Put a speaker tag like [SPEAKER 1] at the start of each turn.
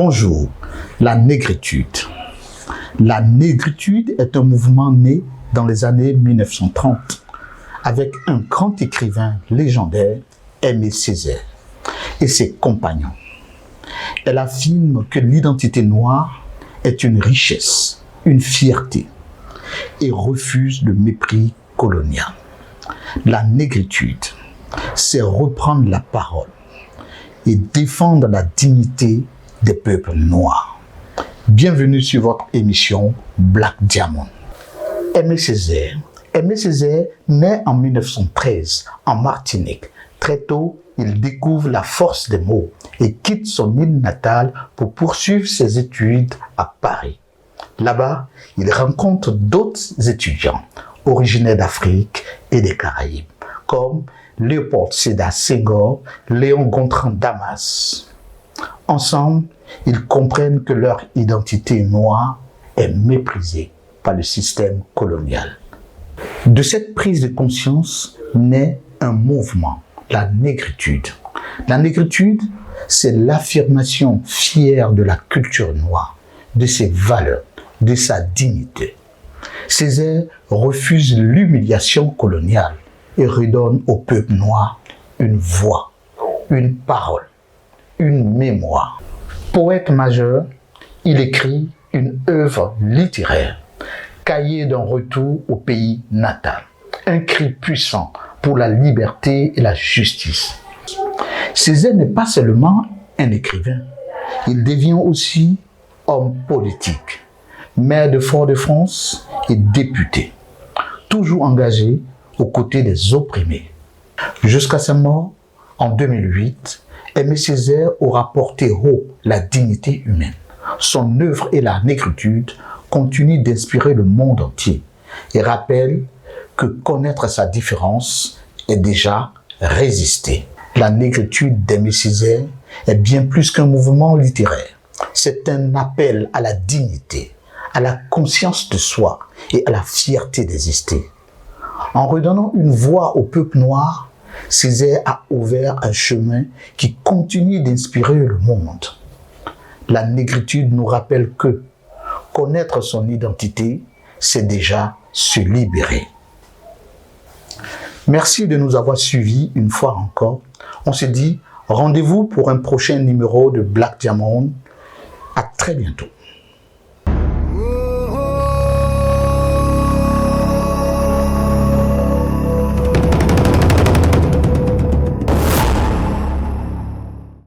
[SPEAKER 1] Bonjour, la négritude. La négritude est un mouvement né dans les années 1930 avec un grand écrivain légendaire, Aimé Césaire, et ses compagnons. Elle affirme que l'identité noire est une richesse, une fierté, et refuse le mépris colonial. La négritude, c'est reprendre la parole et défendre la dignité des peuples noirs. Bienvenue sur votre émission Black Diamond. Aimé Césaire naît en 1913 en Martinique. Très tôt, il découvre la force des mots et quitte son île natale pour poursuivre ses études à Paris. Là-bas, il rencontre d'autres étudiants originaires d'Afrique et des Caraïbes, comme Léopold Sédar Senghor, Léon Gontran Damas. Ensemble, ils comprennent que leur identité noire est méprisée par le système colonial. De cette prise de conscience naît un mouvement, la négritude. La négritude, c'est l'affirmation fière de la culture noire, de ses valeurs, de sa dignité. Césaire refuse l'humiliation coloniale et redonne au peuple noir une voix, une parole, une mémoire. Poète majeur, il écrit une œuvre littéraire, Cahier d'un retour au pays natal, un cri puissant pour la liberté et la justice. Césaire n'est pas seulement un écrivain, il devient aussi homme politique, maire de Fort-de-France et député, toujours engagé aux côtés des opprimés. Jusqu'à sa mort, en 2008, Aimé Césaire aura porté haut la dignité humaine. Son œuvre et la négritude continuent d'inspirer le monde entier et rappellent que connaître sa différence est déjà résister. La négritude d'Aimé Césaire est bien plus qu'un mouvement littéraire. C'est un appel à la dignité, à la conscience de soi et à la fierté d'exister. En redonnant une voix au peuple noir, Césaire a ouvert un chemin qui continue d'inspirer le monde. La négritude nous rappelle que connaître son identité, c'est déjà se libérer. Merci de nous avoir suivis une fois encore. On se dit rendez-vous pour un prochain numéro de Black Diamond. À très bientôt.